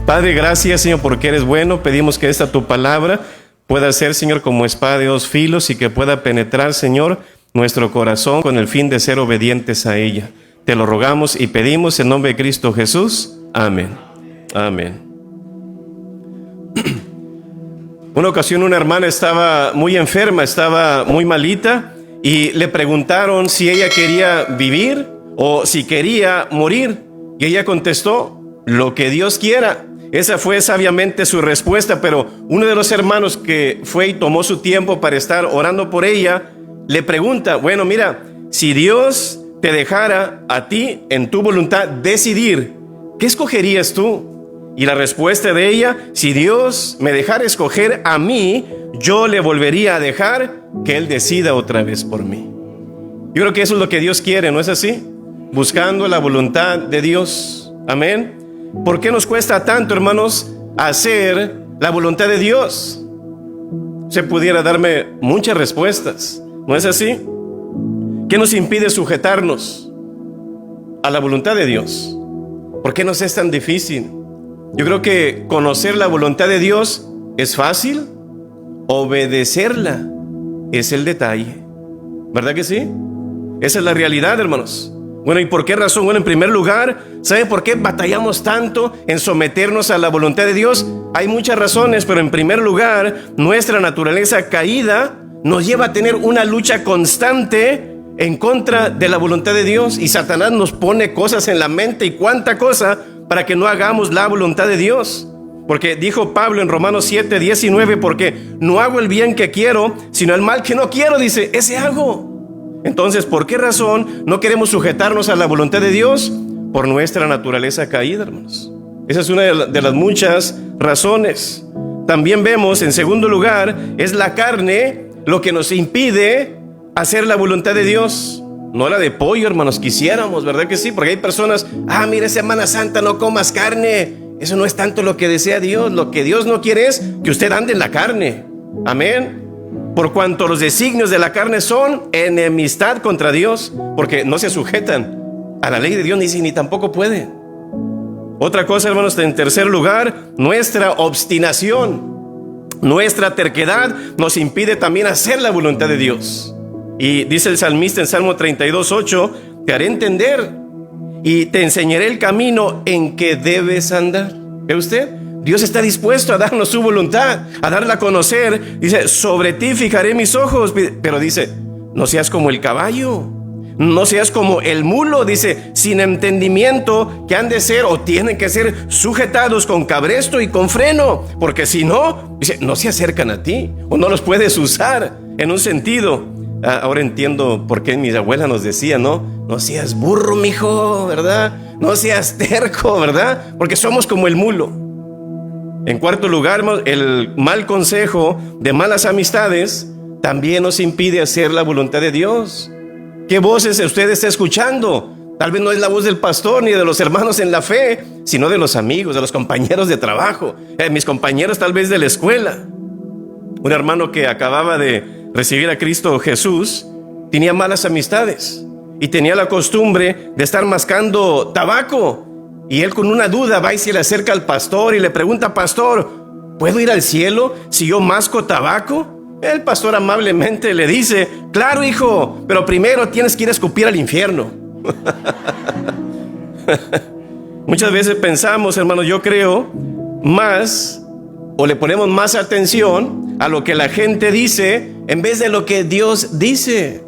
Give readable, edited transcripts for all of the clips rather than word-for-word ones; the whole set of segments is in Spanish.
Padre, gracias, Señor, porque eres bueno. Pedimos que esta tu palabra pueda ser, Señor, como espada de dos filos y que pueda penetrar, Señor, nuestro corazón con el fin de ser obedientes a ella. Te lo rogamos y pedimos en nombre de Cristo Jesús. Amén. Amén. Una ocasión una hermana estaba muy enferma, estaba muy malita y le preguntaron si ella quería vivir o si quería morir. Y ella contestó, lo que Dios quiera. Esa fue sabiamente su respuesta, pero uno de los hermanos que fue y tomó su tiempo para estar orando por ella, le pregunta, bueno, mira, si Dios te dejara a ti en tu voluntad decidir, ¿qué escogerías tú? Y la respuesta de ella, si Dios me dejara escoger a mí, yo le volvería a dejar que Él decida otra vez por mí. Yo creo que eso es lo que Dios quiere, ¿no es así? Buscando la voluntad de Dios. Amén. ¿Por qué nos cuesta tanto, hermanos, hacer la voluntad de Dios? Se pudiera darme muchas respuestas, ¿no es así? ¿Qué nos impide sujetarnos a la voluntad de Dios? ¿Por qué nos es tan difícil? Yo creo que conocer la voluntad de Dios es fácil, obedecerla es el detalle. ¿Verdad que sí? Esa es la realidad, hermanos. Bueno, ¿y por qué razón? Bueno, en primer lugar, ¿sabe por qué batallamos tanto en someternos a la voluntad de Dios? Hay muchas razones, pero en primer lugar, nuestra naturaleza caída nos lleva a tener una lucha constante en contra de la voluntad de Dios. Y Satanás nos pone cosas en la mente y cuánta cosa para que no hagamos la voluntad de Dios. Porque dijo Pablo en Romanos 7:19, porque no hago el bien que quiero, sino el mal que no quiero, dice, ese hago. Entonces, ¿por qué razón no queremos sujetarnos a la voluntad de Dios? Por nuestra naturaleza caída, hermanos. Esa es una de las muchas razones. También vemos, en segundo lugar, es la carne lo que nos impide hacer la voluntad de Dios. No la de pollo, hermanos, quisiéramos, ¿verdad que sí? Porque hay personas, mira, Semana Santa, no comas carne. Eso no es tanto lo que desea Dios. Lo que Dios no quiere es que usted ande en la carne. Amén. Por cuanto los designios de la carne son enemistad contra Dios, porque no se sujetan a la ley de Dios ni tampoco pueden. Otra cosa, hermanos, en tercer lugar, nuestra obstinación, nuestra terquedad nos impide también hacer la voluntad de Dios. Y dice el salmista en Salmo 32:8, te haré entender y te enseñaré el camino en que debes andar. ¿Ve usted? Dios está dispuesto a darnos su voluntad, a darla a conocer. Dice, sobre ti fijaré mis ojos. Pero dice, no seas como el caballo, no seas como el mulo. Dice, sin entendimiento, que han de ser o tienen que ser sujetados con cabresto y con freno. Porque si no, dice, no se acercan a ti o no los puedes usar en un sentido. Ahora entiendo por qué mi abuela nos decía, no seas burro, mijo, ¿verdad? No seas terco, ¿verdad? Porque somos como el mulo. En cuarto lugar, el mal consejo de malas amistades también nos impide hacer la voluntad de Dios. ¿Qué voces usted está escuchando? Tal vez no es la voz del pastor ni de los hermanos en la fe, sino de los amigos, de los compañeros de trabajo, mis compañeros tal vez de la escuela. Un hermano que acababa de recibir a Cristo Jesús tenía malas amistades y tenía la costumbre de estar mascando tabaco. Y él con una duda va y se le acerca al pastor y le pregunta, pastor, ¿puedo ir al cielo si yo masco tabaco? El pastor amablemente le dice, claro, hijo, pero primero tienes que ir a escupir al infierno. Muchas veces pensamos, hermanos, yo creo, más o le ponemos más atención a lo que la gente dice en vez de lo que Dios dice.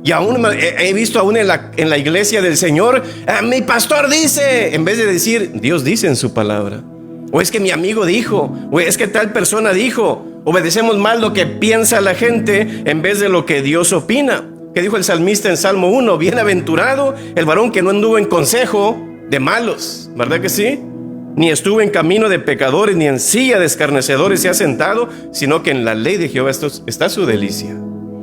Y aún he visto aún en la iglesia del Señor, mi pastor dice, en vez de decir, Dios dice en su palabra. O es que mi amigo dijo, o es que tal persona dijo. Obedecemos más lo que piensa la gente en vez de lo que Dios opina. ¿Qué dijo el salmista en Salmo 1? Bienaventurado el varón que no anduvo en consejo de malos, ¿verdad que sí? Ni estuvo en camino de pecadores, ni en silla de escarnecedores se ha sentado, sino que en la ley de Jehová está su delicia.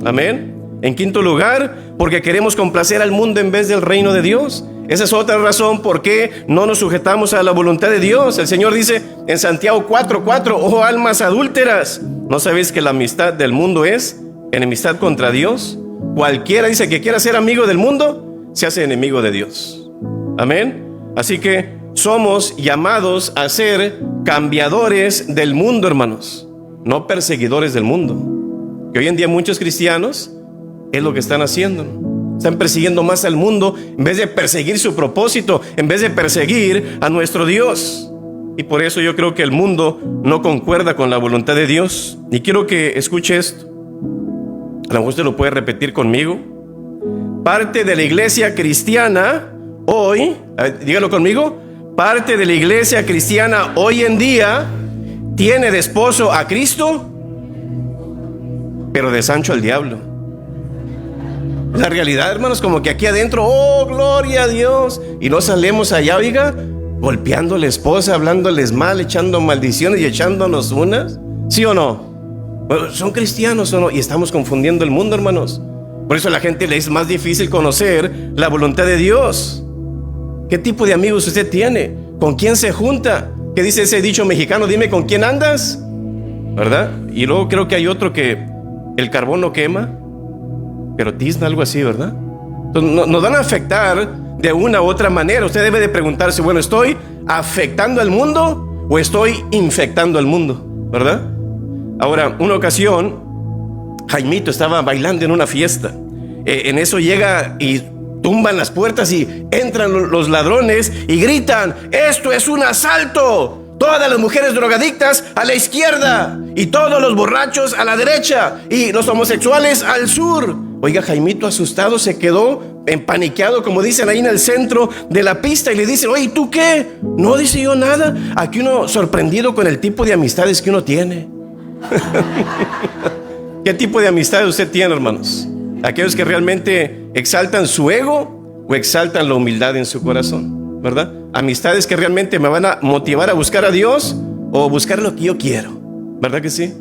Amén. En quinto lugar, porque queremos complacer al mundo en vez del reino de Dios. Esa es otra razón por qué no nos sujetamos a la voluntad de Dios. El Señor dice en Santiago 4:4, oh almas adúlteras, ¿no sabéis que la amistad del mundo es enemistad contra Dios? Cualquiera, dice, que quiera ser amigo del mundo, se hace enemigo de Dios. Amén. Así que somos llamados a ser cambiadores del mundo, hermanos, no perseguidores del mundo. Que hoy en día muchos cristianos es lo que están haciendo, ¿no? Están persiguiendo más al mundo en vez de perseguir su propósito, en vez de perseguir a nuestro Dios. Y por eso yo creo que el mundo no concuerda con la voluntad de Dios. Y quiero que escuche esto. A lo mejor usted lo puede repetir conmigo. Parte de la iglesia cristiana hoy, dígalo conmigo, parte de la iglesia cristiana hoy en día tiene de esposo a Cristo, pero de Sancho al diablo. La realidad, hermanos, como que aquí adentro, oh, gloria a Dios, y no salemos allá, oiga, golpeando a la esposa, hablándoles mal, echando maldiciones y echándonos unas. ¿Sí o no? Bueno, ¿son cristianos o no? Y estamos confundiendo el mundo, hermanos. Por eso a la gente le es más difícil conocer la voluntad de Dios. ¿Qué tipo de amigos usted tiene? ¿Con quién se junta? ¿Qué dice ese dicho mexicano? Dime con quién andas, ¿verdad? Y luego creo que hay otro que el carbón no quema, pero tizna, algo así, ¿verdad? Entonces, nos van a afectar de una u otra manera. Usted debe de preguntarse, bueno, ¿estoy afectando al mundo o estoy infectando al mundo? ¿Verdad? Ahora, una ocasión, Jaimito estaba bailando en una fiesta. En eso llega y tumban las puertas y entran los ladrones y gritan: ¡esto es un asalto! Todas las mujeres drogadictas a la izquierda y todos los borrachos a la derecha y los homosexuales al sur. Oiga, Jaimito, asustado, se quedó empaniqueado, como dicen ahí en el centro de la pista, y le dice: oye, ¿tú qué? No, dice, yo nada. Aquí uno sorprendido con el tipo de amistades que uno tiene. ¿Qué tipo de amistades usted tiene, hermanos? ¿Aquellos que realmente exaltan su ego o exaltan la humildad en su corazón? ¿Verdad? Amistades que realmente me van a motivar a buscar a Dios o buscar lo que yo quiero. ¿Verdad que sí?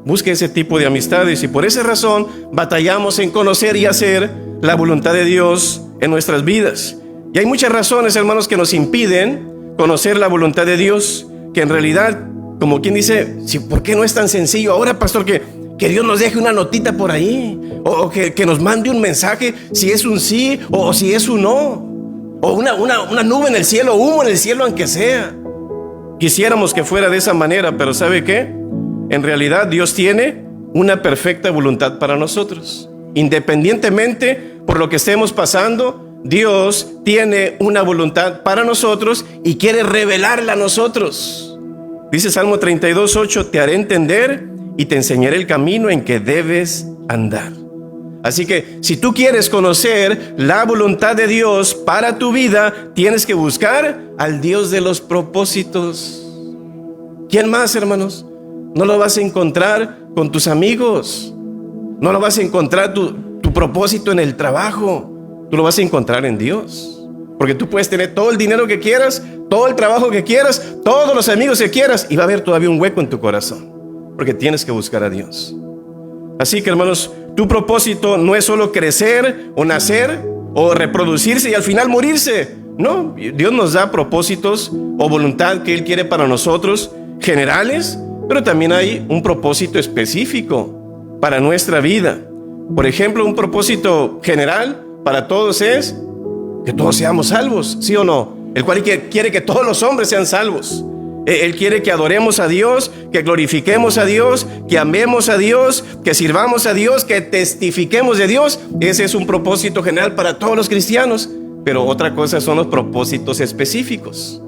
Busque ese tipo de amistades, y por esa razón batallamos en conocer y hacer la voluntad de Dios en nuestras vidas. Y hay muchas razones, hermanos, que nos impiden conocer la voluntad de Dios, que en realidad, como quien dice, ¿por qué no es tan sencillo ahora, pastor, que Dios nos deje una notita por ahí, o que nos mande un mensaje si es un sí o si es un no, o una nube en el cielo, humo en el cielo, aunque sea? Quisiéramos que fuera de esa manera, pero ¿sabe qué? En realidad Dios tiene una perfecta voluntad para nosotros. Independientemente por lo que estemos pasando, Dios tiene una voluntad para nosotros y quiere revelarla a nosotros. Dice Salmo 32:8: te haré entender y te enseñaré el camino en que debes andar. Así que si tú quieres conocer la voluntad de Dios para tu vida, tienes que buscar al Dios de los propósitos. ¿Quién más, hermanos? No lo vas a encontrar con tus amigos. No lo vas a encontrar tu propósito en el trabajo. Tú lo vas a encontrar en Dios. Porque tú puedes tener todo el dinero que quieras, todo el trabajo que quieras, todos los amigos que quieras, y va a haber todavía un hueco en tu corazón, porque tienes que buscar a Dios. Así que, hermanos, tu propósito no es solo crecer o nacer o reproducirse y al final morirse. No, Dios nos da propósitos o voluntad que Él quiere para nosotros, generales, pero también hay un propósito específico para nuestra vida. Por ejemplo, un propósito general para todos es que todos seamos salvos, ¿sí o no? El cual quiere que todos los hombres sean salvos. Él quiere que adoremos a Dios, que glorifiquemos a Dios, que amemos a Dios, que sirvamos a Dios, que testifiquemos de Dios. Ese es un propósito general para todos los cristianos. Pero otra cosa son los propósitos específicos,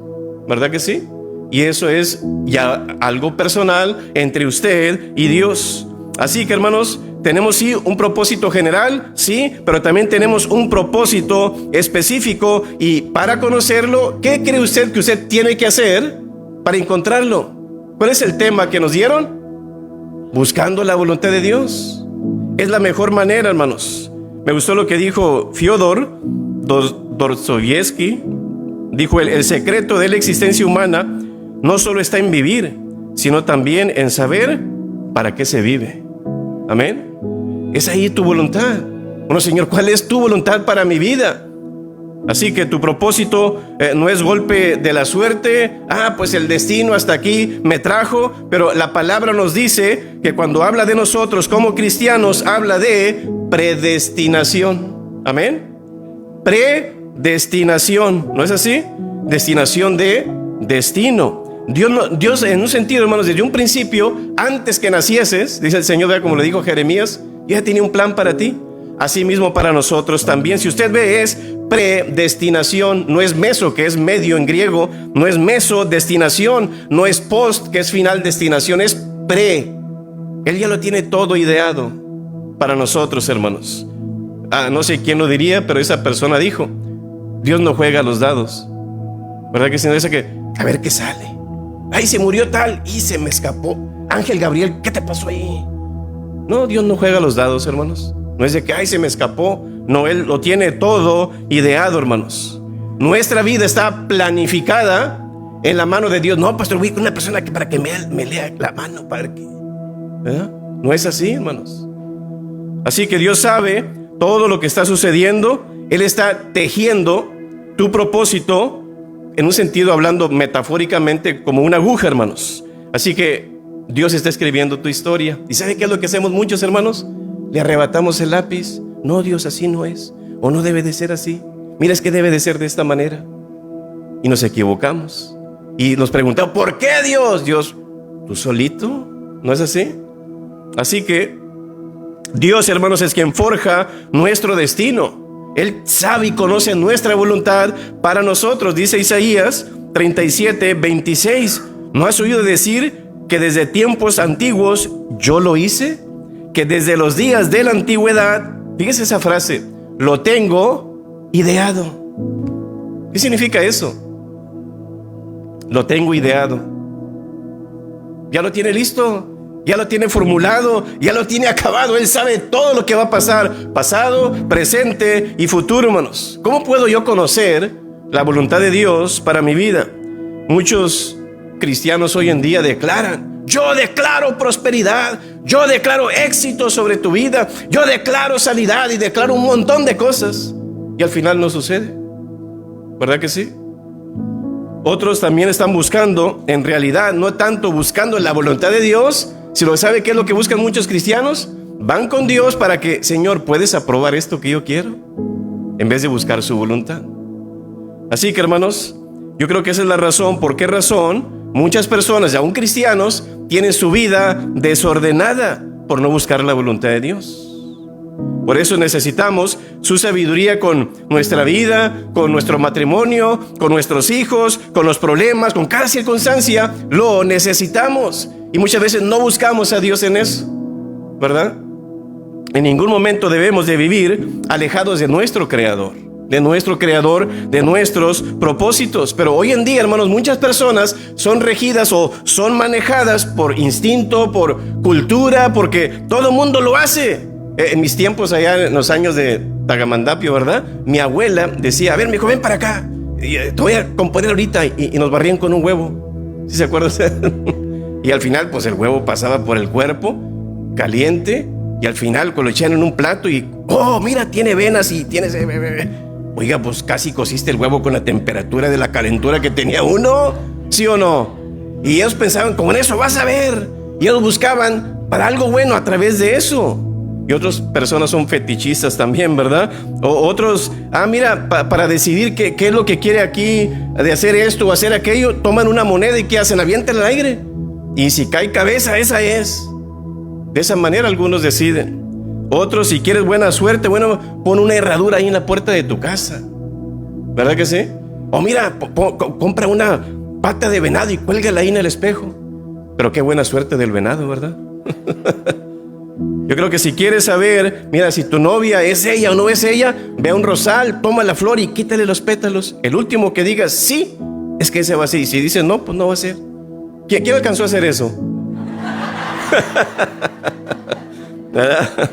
¿verdad que sí? Y eso es ya algo personal entre usted y Dios. Así que, hermanos, tenemos sí un propósito general, sí, pero también tenemos un propósito específico. Y para conocerlo, ¿qué cree usted que usted tiene que hacer para encontrarlo? ¿Cuál es el tema que nos dieron? Buscando la voluntad de Dios. Es la mejor manera, hermanos. Me gustó lo que dijo Fyodor Dostoyevsky. Dijo: el secreto de la existencia humana no solo está en vivir, sino también en saber para qué se vive. Amén. Es ahí tu voluntad. Bueno, Señor, ¿cuál es tu voluntad para mi vida? Así que tu propósito no es golpe de la suerte. Pues el destino hasta aquí me trajo. Pero la palabra nos dice que cuando habla de nosotros como cristianos, habla de predestinación. Amén. Predestinación, ¿no es así? destinación de destino. Dios en un sentido, hermanos, desde un principio, antes que nacieses, dice el Señor, como le dijo Jeremías, ya tenía un plan para ti. Así mismo para nosotros también. Si usted ve, es predestinación, no es meso, que es medio en griego, no es meso destinación, no es post, que es final destinación, es pre. Él ya lo tiene todo ideado para nosotros, hermanos. No sé quién lo diría, pero esa persona dijo: Dios no juega a los dados, ¿verdad que si no? Dice que a ver qué sale. Ay, se murió tal y se me escapó. Ángel Gabriel, ¿qué te pasó ahí? No, Dios no juega a los dados, hermanos. No es de que, ay, se me escapó. No, Él lo tiene todo ideado, hermanos. Nuestra vida está planificada en la mano de Dios. No, pastor, voy con una persona para que me lea la mano, para que... ¿verdad? No es así, hermanos. Así que Dios sabe todo lo que está sucediendo. Él está tejiendo tu propósito, en un sentido hablando metafóricamente, como una aguja, hermanos. Así que Dios está escribiendo tu historia. ¿Y sabe qué es lo que hacemos muchos, hermanos? Le arrebatamos el lápiz. No, Dios, así no es, o no debe de ser así. Mira, es que debe de ser de esta manera. Y nos equivocamos y nos preguntamos: ¿por qué, Dios? Dios, tú solito, ¿no es así? Así que Dios, hermanos, es quien forja nuestro destino. Él sabe y conoce nuestra voluntad para nosotros. Dice Isaías 37:26: ¿no has oído decir que desde tiempos antiguos yo lo hice? Que desde los días de la antigüedad, fíjese esa frase, lo tengo ideado. ¿Qué significa eso? Lo tengo ideado. Ya lo tiene listo, ya lo tiene formulado, ya lo tiene acabado. Él sabe todo lo que va a pasar, pasado, presente y futuro, hermanos. ¿Cómo puedo yo conocer la voluntad de Dios para mi vida? Muchos cristianos hoy en día declaran: yo declaro prosperidad, yo declaro éxito sobre tu vida, yo declaro sanidad y declaro un montón de cosas, y al final no sucede, ¿verdad que sí? Otros también están buscando, en realidad no tanto buscando la voluntad de Dios, sino ¿sabe qué es lo que buscan muchos cristianos? Van con Dios para que: Señor, ¿puedes aprobar esto que yo quiero? En vez de buscar su voluntad. Así que, hermanos, yo creo que esa es la razón. ¿Por qué razón? Muchas personas, y aún cristianos, tienen su vida desordenada por no buscar la voluntad de Dios. Por eso necesitamos su sabiduría con nuestra vida, con nuestro matrimonio, con nuestros hijos, con los problemas, con cada circunstancia. Lo necesitamos. Y muchas veces no buscamos a Dios en eso, ¿verdad? En ningún momento debemos de vivir alejados de nuestro Creador, de nuestros propósitos. Pero hoy en día, hermanos, muchas personas son regidas o son manejadas por instinto, por cultura, porque todo el mundo lo hace. En mis tiempos, allá en los años de Tagamandapio, ¿verdad? Mi abuela decía: a ver, mijo, ven para acá, te voy a componer ahorita, y nos barrían con un huevo. ¿Sí se acuerdan? Y al final, pues el huevo pasaba por el cuerpo, caliente, y al final lo echaban en un plato y: oh, mira, tiene venas y tiene... Oiga, pues casi cociste el huevo con la temperatura de la calentura que tenía uno, ¿sí o no? Y ellos pensaban: con eso vas a ver. Y ellos buscaban para algo bueno a través de eso. Y otras personas son fetichistas también, ¿verdad? O otros, mira, para decidir qué es lo que quiere aquí, de hacer esto o hacer aquello, toman una moneda y ¿qué hacen? Avientan al aire. Y si cae cabeza, esa es. De esa manera algunos deciden. Otros, si quieres buena suerte, bueno, pon una herradura ahí en la puerta de tu casa, ¿verdad que sí? O mira, compra una pata de venado y cuélgala ahí en el espejo. Pero qué buena suerte del venado, ¿verdad? Yo creo que si quieres saber, mira, si tu novia es ella o no es ella, ve a un rosal, toma la flor y quítale los pétalos. El último que digas sí, es que ese va a ser. Y si dices no, pues no va a ser. ¿Quién alcanzó a hacer eso? ¿Verdad?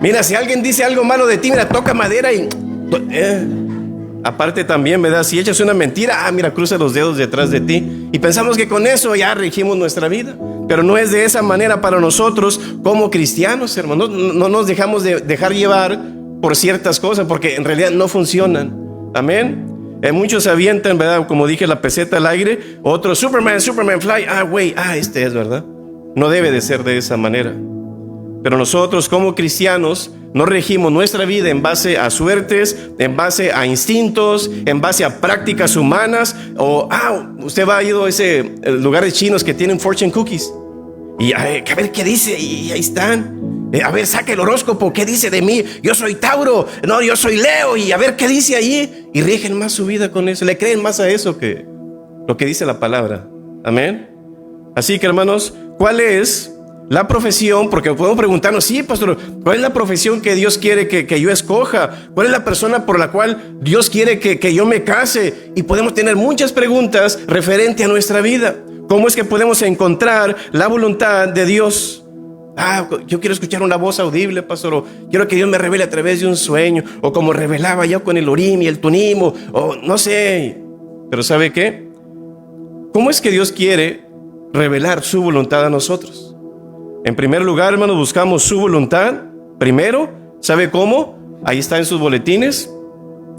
Mira, si alguien dice algo malo de ti, mira, toca madera y... Aparte también, ¿verdad? Si echas una mentira, mira, cruza los dedos detrás de ti. Y pensamos que con eso ya regimos nuestra vida. Pero no es de esa manera para nosotros como cristianos, hermanos. No nos dejamos de dejar llevar por ciertas cosas, porque en realidad no funcionan. Amén. Muchos se avientan, ¿verdad? Como dije, la peseta al aire. Otros, Superman, fly. Güey, este es, ¿verdad? No debe de ser de esa manera. Pero nosotros como cristianos no regimos nuestra vida en base a suertes, en base a instintos, en base a prácticas humanas. O, usted va a ir a ese lugares chinos que tienen fortune cookies. Y a ver qué dice, y ahí están. A ver, saca el horóscopo, ¿qué dice de mí? Yo soy Tauro, no, yo soy Leo, y a ver qué dice ahí. Y rigen más su vida con eso, le creen más a eso que lo que dice la palabra. Amén. Así que, hermanos, ¿cuál es la profesión? Porque podemos preguntarnos, sí, pastor, ¿cuál es la profesión que Dios quiere que yo escoja? ¿Cuál es la persona por la cual Dios quiere que yo me case? Y podemos tener muchas preguntas referente a nuestra vida. ¿Cómo es que podemos encontrar la voluntad de Dios? Yo quiero escuchar una voz audible, pastor, o quiero que Dios me revele a través de un sueño, o como revelaba yo con el Urim y el Tunim, o no sé. Pero ¿sabe qué? ¿Cómo es que Dios quiere revelar su voluntad a nosotros? En primer lugar, hermanos, buscamos su voluntad. Primero, ¿sabe cómo? Ahí está en sus boletines.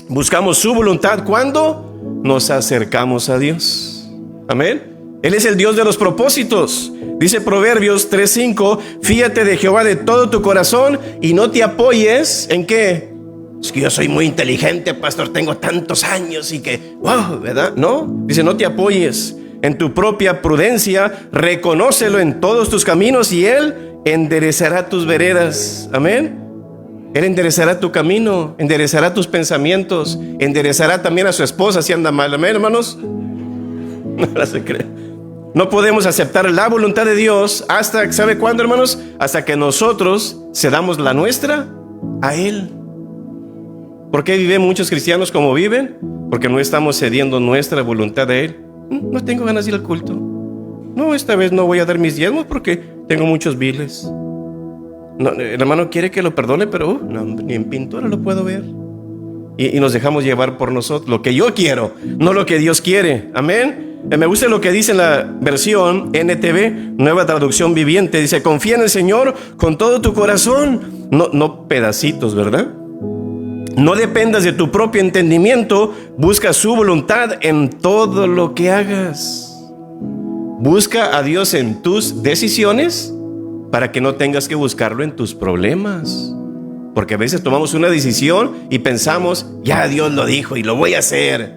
Buscamos su voluntad cuando nos acercamos a Dios. Amén. Él es el Dios de los propósitos. Dice Proverbios 3:5, fíjate de Jehová de todo tu corazón y no te apoyes ¿en qué? Es que yo soy muy inteligente, pastor, tengo tantos años y que, wow, ¿verdad? No, dice no te apoyes en tu propia prudencia, reconócelo en todos tus caminos y Él enderezará tus veredas. Amén. Él enderezará tu camino, enderezará tus pensamientos, enderezará también a su esposa si anda mal. Amén, hermanos. No se cree. No podemos aceptar la voluntad de Dios hasta, ¿sabe cuándo, hermanos? Hasta que nosotros cedamos la nuestra a Él. ¿Por qué viven muchos cristianos como viven? Porque no estamos cediendo nuestra voluntad a Él. No tengo ganas de ir al culto. No, esta vez no voy a dar mis diezmos porque tengo muchos biles. No, el hermano quiere que lo perdone, pero no, ni en pintura lo puedo ver. Y nos dejamos llevar por nosotros, lo que yo quiero, no lo que Dios quiere. Amén. Me gusta lo que dice en la versión NTV, Nueva Traducción Viviente. Dice, confía en el Señor con todo tu corazón. No pedacitos, ¿verdad? No dependas de tu propio entendimiento. Busca su voluntad en todo lo que hagas. Busca a Dios en tus decisiones para que no tengas que buscarlo en tus problemas. Porque a veces tomamos una decisión y pensamos, ya Dios lo dijo y lo voy a hacer.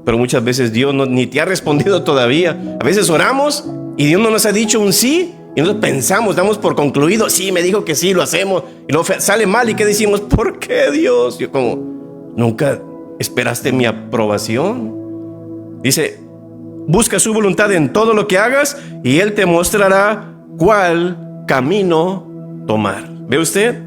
Pero muchas veces Dios ni te ha respondido todavía. A veces oramos y Dios no nos ha dicho un sí. Y nosotros pensamos, damos por concluido, sí, me dijo que sí, lo hacemos. Y luego sale mal y ¿qué decimos? ¿Por qué, Dios? Yo como, ¿nunca esperaste mi aprobación? Dice, busca su voluntad en todo lo que hagas y Él te mostrará cuál camino tomar. ¿Ve usted?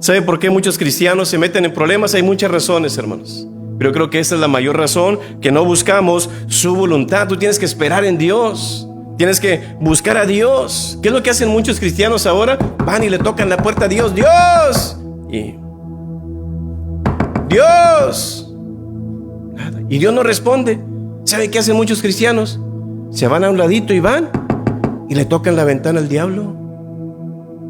¿Sabe por qué muchos cristianos se meten en problemas? Hay muchas razones, hermanos. Pero creo que esa es la mayor razón, que no buscamos su voluntad. Tú tienes que esperar en Dios. Tienes que buscar a Dios. ¿Qué es lo que hacen muchos cristianos ahora? Van y le tocan la puerta a Dios. ¡Dios! Y ¡Dios! Nada. Y Dios no responde. ¿Sabe qué hacen muchos cristianos? Se van a un ladito y van y le tocan la ventana al diablo.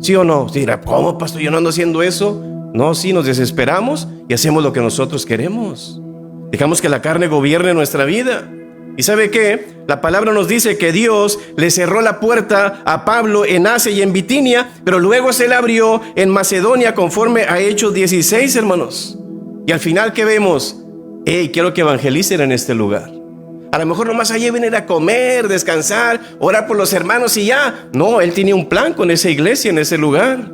¿Sí o no? ¿Sí dirá, cómo, pastor? Yo no ando haciendo eso. No, sí, nos desesperamos y hacemos lo que nosotros queremos. Dejamos que la carne gobierne nuestra vida. ¿Y sabe qué? La palabra nos dice que Dios le cerró la puerta a Pablo en Asia y en Bitinia, pero luego se la abrió en Macedonia conforme a Hechos 16, hermanos. Y al final, ¿qué vemos? Quiero que evangelicen en este lugar. A lo mejor nomás allí venir a comer, descansar, orar por los hermanos y ya. No, Él tenía un plan con esa iglesia en ese lugar.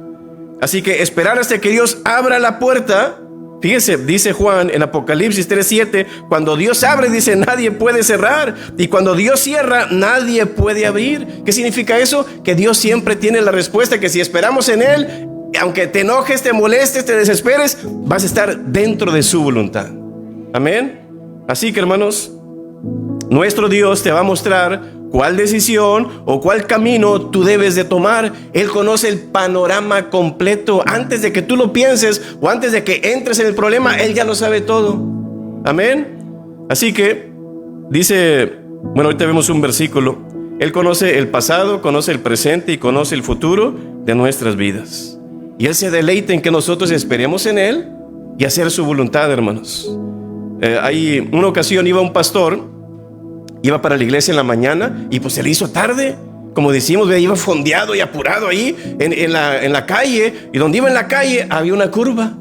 Así que esperar hasta que Dios abra la puerta. Fíjese, dice Juan en Apocalipsis 3:7, cuando Dios abre, dice, nadie puede cerrar. Y cuando Dios cierra, nadie puede abrir. ¿Qué significa eso? Que Dios siempre tiene la respuesta, que si esperamos en Él, aunque te enojes, te molestes, te desesperes, vas a estar dentro de su voluntad. Amén. Así que, hermanos, nuestro Dios te va a mostrar cuál decisión o cuál camino tú debes de tomar. Él conoce el panorama completo. Antes de que tú lo pienses o antes de que entres en el problema, Él ya lo sabe todo. Amén. Así que dice, bueno, ahorita vemos un versículo. Él conoce el pasado, conoce el presente y conoce el futuro de nuestras vidas. Y Él se deleita en que nosotros esperemos en Él y hacer su voluntad, hermanos. Hay una ocasión, iba un pastor, iba para la iglesia en la mañana y pues se le hizo tarde. como decimos, iba fondeado y apurado ahí en la calle, y donde iba en la calle había una curva,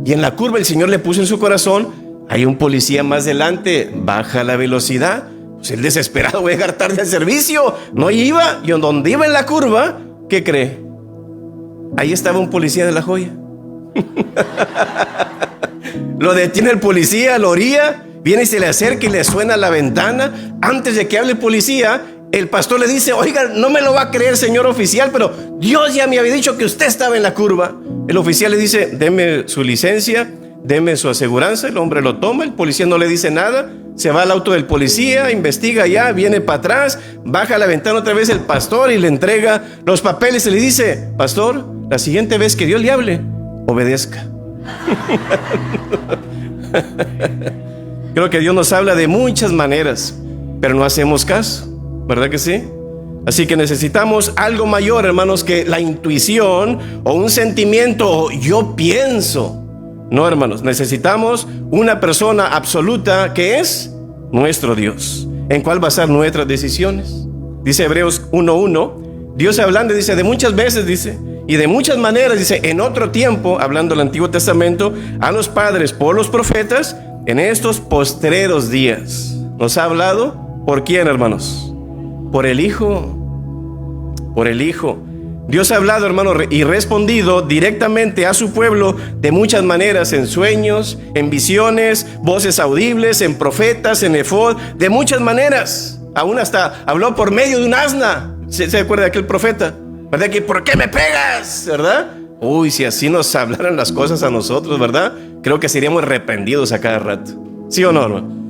y en la curva el Señor le puso en su corazón: hay un policía más adelante, baja la velocidad. Pues el desesperado, voy a llegar tarde al servicio, no iba, y donde iba en la curva, ¿qué cree? Ahí estaba un policía de La Joya. Lo detiene el policía, lo oría, viene y se le acerca y le suena a la ventana. Antes de que hable el policía, el pastor le dice: oiga, no me lo va a creer, señor oficial, pero Dios ya me había dicho que usted estaba en la curva. El oficial le dice: deme su licencia, deme su aseguranza. El hombre lo toma, el policía no le dice nada, se va al auto del policía, investiga allá, viene para atrás, baja la ventana otra vez el pastor y le entrega los papeles y le dice: pastor, la siguiente vez que Dios le hable, obedezca. Creo que Dios nos habla de muchas maneras, pero no hacemos caso, ¿verdad que sí? Así que necesitamos algo mayor, hermanos, que la intuición o un sentimiento o yo pienso. No, hermanos, necesitamos una persona absoluta que es nuestro Dios, en cual basar nuestras decisiones. Dice Hebreos 1:1, Dios hablando dice: de muchas veces, dice, y de muchas maneras, dice, en otro tiempo, hablando del Antiguo Testamento, a los padres por los profetas, en estos postreros días. ¿Nos ha hablado? ¿Por quién, hermanos? Por el Hijo. Por el Hijo. Dios ha hablado, hermano, y respondido directamente a su pueblo de muchas maneras, en sueños, en visiones, voces audibles, en profetas, en efod, de muchas maneras. Aún hasta habló por medio de un asna. ¿Se acuerda de aquel profeta? ¿Verdad que por qué me pegas? ¿Verdad? Uy, si así nos hablaran las cosas a nosotros, ¿verdad? Creo que seríamos arrepentidos a cada rato. ¿Sí o no, hermano?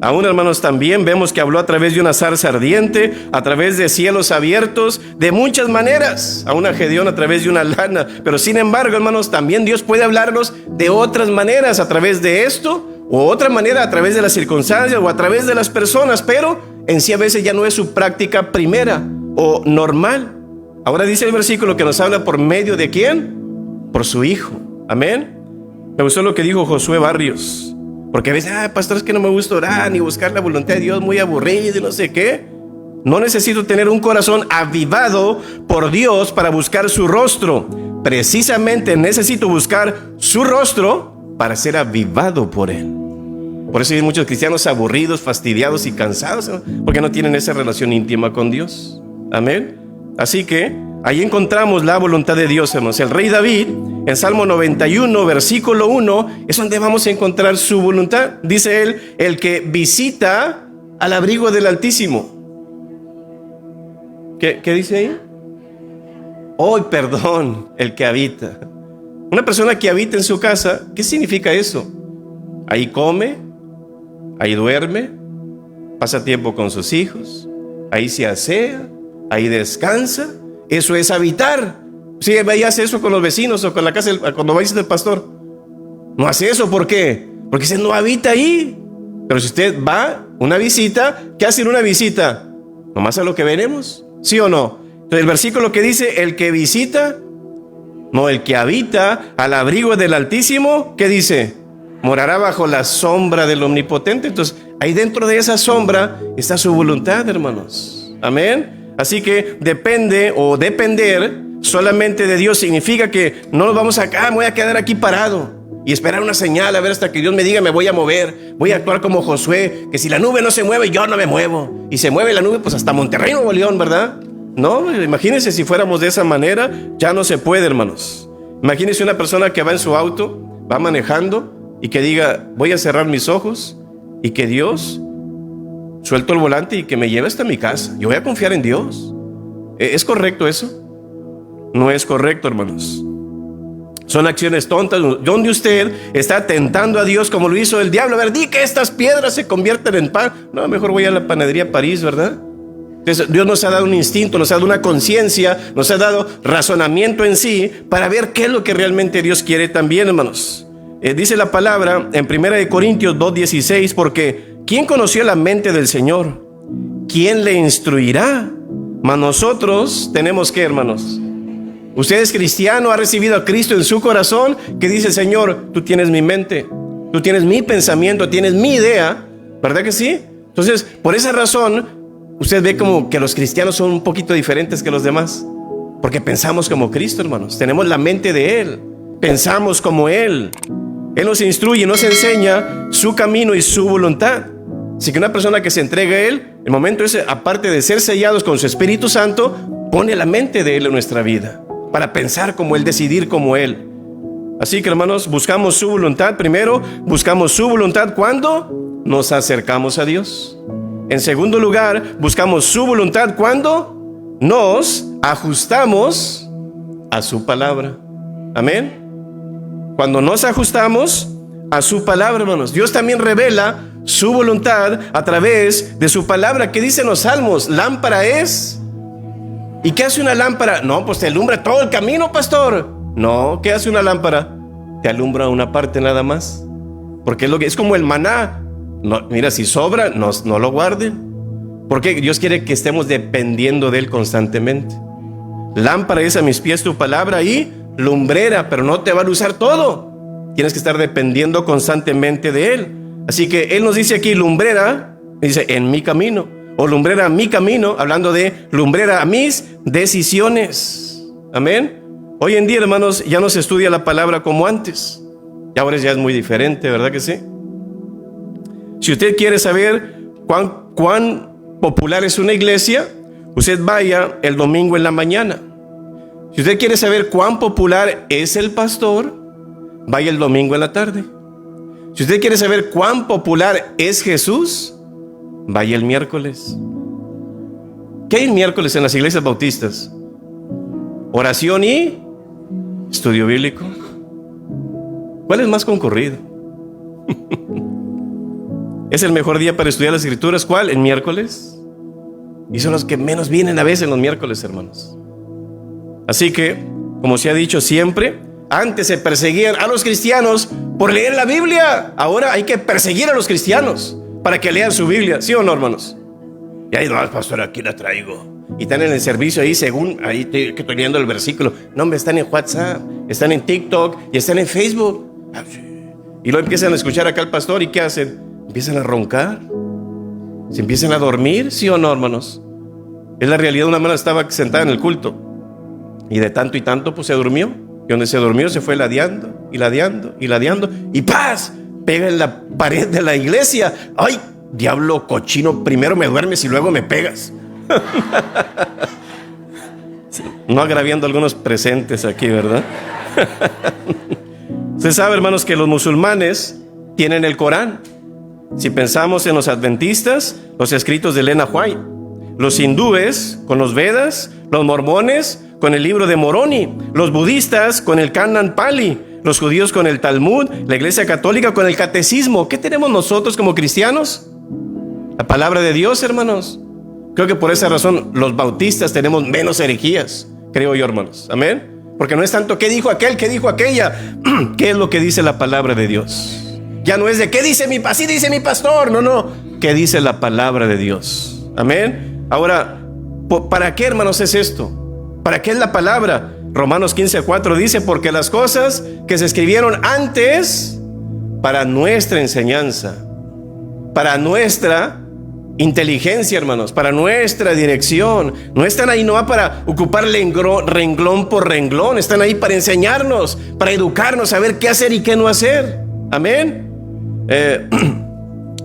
Aún, hermanos, también vemos que habló a través de una zarza ardiente, a través de cielos abiertos, de muchas maneras. Aún a Gedeón a través de una lana. Pero sin embargo, hermanos, también Dios puede hablarnos de otras maneras, a través de esto, o otra manera a través de las circunstancias, o a través de las personas. Pero en sí a veces ya no es su práctica primera o normal. Ahora dice el versículo que nos habla por medio de ¿quién? Por su Hijo. Amén. Me gustó lo que dijo Josué Barrios. Porque a veces, pastor, es que no me gusta orar ni buscar la voluntad de Dios, muy aburrido y no sé qué. No necesito tener un corazón avivado por Dios para buscar su rostro. Precisamente necesito buscar su rostro para ser avivado por Él. Por eso hay muchos cristianos aburridos, fastidiados y cansados, ¿no? Porque no tienen esa relación íntima con Dios. Amén. Así que ahí encontramos la voluntad de Dios, hermanos. El rey David, en Salmo 91, versículo 1, es donde vamos a encontrar su voluntad. Dice él: el que visita al abrigo del Altísimo. ¿Qué dice ahí? Perdón, el que habita. Una persona que habita en su casa, ¿qué significa eso? Ahí come, ahí duerme, pasa tiempo con sus hijos, ahí se asea, ahí descansa. Eso es habitar. Si ella hace eso con los vecinos o con la casa, cuando va a visitar el pastor, no hace eso. ¿Por qué? Porque no habita ahí. Pero si usted va una visita, ¿qué hace en una visita? Nomás a lo que veremos, ¿sí o no? Entonces el versículo que dice: el que visita, no, el que habita al abrigo del Altísimo, ¿qué dice? Morará bajo la sombra del Omnipotente. Entonces ahí dentro de esa sombra está su voluntad, hermanos. Amén. Así que depende o depender solamente de Dios significa que no nos vamos acá, me voy a quedar aquí parado y esperar una señal a ver hasta que Dios me diga me voy a mover. Voy a actuar como Josué, que si la nube no se mueve, yo no me muevo. Y se mueve la nube, pues hasta Monterrey, Nuevo León, ¿verdad? No, imagínense si fuéramos de esa manera, ya no se puede, hermanos. Imagínense una persona que va en su auto, va manejando y que diga: voy a cerrar mis ojos y que Dios suelto el volante y que me lleve hasta mi casa. Yo voy a confiar en Dios. ¿Es correcto eso? No es correcto, hermanos. Son acciones tontas donde usted está tentando a Dios como lo hizo el diablo. A ver, di que estas piedras se convierten en pan. No, mejor voy a la panadería París, ¿verdad? Entonces, Dios nos ha dado un instinto, nos ha dado una conciencia, nos ha dado razonamiento en sí para ver qué es lo que realmente Dios quiere también, hermanos. Dice la palabra en 1 Corintios 2:16, porque ¿quién conoció la mente del Señor? ¿Quién le instruirá? Mas nosotros tenemos que, hermanos, usted es cristiano, ha recibido a Cristo en su corazón, que dice: Señor, tú tienes mi mente, tú tienes mi pensamiento, tienes mi idea, ¿verdad que sí? Entonces, por esa razón, usted ve como que los cristianos son un poquito diferentes que los demás, porque pensamos como Cristo, hermanos. Tenemos la mente de Él, pensamos como Él. Él nos instruye, nos enseña su camino y su voluntad. Así que una persona que se entrega a Él, el momento ese, aparte de ser sellados con su Espíritu Santo, pone la mente de Él en nuestra vida, para pensar como Él, decidir como Él. Así que, hermanos, buscamos su voluntad primero. Buscamos su voluntad cuando nos acercamos a Dios. En segundo lugar, buscamos su voluntad cuando nos ajustamos a su palabra. Amén. Cuando nos ajustamos a su palabra, hermanos. Dios también revela su voluntad a través de su palabra. ¿Qué dicen los salmos? Lámpara es. ¿Y qué hace una lámpara? No, pues te alumbra todo el camino, pastor. No, ¿qué hace una lámpara? Te alumbra una parte nada más. Porque es como el maná. No, mira, si sobra, no lo guarden. Porque Dios quiere que estemos dependiendo de Él constantemente. Lámpara es a mis pies tu palabra y lumbrera, pero no te va a usar todo. Tienes que estar dependiendo constantemente de Él. Así que Él nos dice aquí lumbrera, dice en mi camino, o lumbrera a mi camino, hablando de lumbrera a mis decisiones. Amén. Hoy en día, hermanos, ya no se estudia la palabra como antes. Y ahora ya es muy diferente, ¿verdad que sí? Si usted quiere saber cuán popular es una iglesia, usted vaya el domingo en la mañana. Si usted quiere saber cuán popular es el pastor, vaya el domingo en la tarde. Si usted quiere saber cuán popular es Jesús, vaya el miércoles. ¿Qué hay el miércoles en las iglesias bautistas? Oración y estudio bíblico. ¿Cuál es más concurrido? ¿Es el mejor día para estudiar las escrituras? ¿Cuál? ¿El miércoles? Y son los que menos vienen a veces los miércoles, hermanos. Así que, como se ha dicho siempre, antes se perseguían a los cristianos por leer la Biblia. Ahora hay que perseguir a los cristianos para que lean su Biblia. ¿Sí o no, hermanos? Y ahí no, pastor, aquí la traigo. Y están en el servicio ahí, según, ahí que estoy leyendo el versículo. No, hombre, están en WhatsApp, están en TikTok y están en Facebook. Y luego empiezan a escuchar acá al pastor. ¿Y qué hacen? Empiezan a roncar. Se empiezan a dormir. ¿Sí o no, hermanos? Es la realidad. Una hermana estaba sentada en el culto y de tanto y tanto pues se durmió. Y donde se durmió se fue ladeando y ladeando y ladeando. Y ¡paz! Pega en la pared de la iglesia. ¡Ay, diablo cochino! Primero me duermes y luego me pegas. No agraviando a algunos presentes aquí, ¿verdad? Usted sabe, hermanos, que los musulmanes tienen el Corán. Si pensamos en los adventistas, los escritos de Elena White. Los hindúes con los Vedas. Los mormones con el libro de Moroni. Los budistas con el Canon Pali. Los judíos con el Talmud. La iglesia católica con el catecismo. ¿Qué tenemos nosotros como cristianos? La palabra de Dios, hermanos. Creo que por esa razón los bautistas tenemos menos herejías, creo yo, hermanos. Amén. Porque no es tanto qué dijo aquel, qué dijo aquella. ¿Qué es lo que dice la palabra de Dios? Ya no es de qué dice así dice mi pastor. No. ¿Qué dice la palabra de Dios? Amén. Ahora, ¿para qué, hermanos, es esto? ¿Para qué es la palabra? Romanos 15:4 dice, porque las cosas que se escribieron antes para nuestra enseñanza, para nuestra inteligencia, hermanos, para nuestra dirección. No están ahí no para ocupar renglón por renglón. Están ahí para enseñarnos, para educarnos, saber qué hacer y qué no hacer. Amén.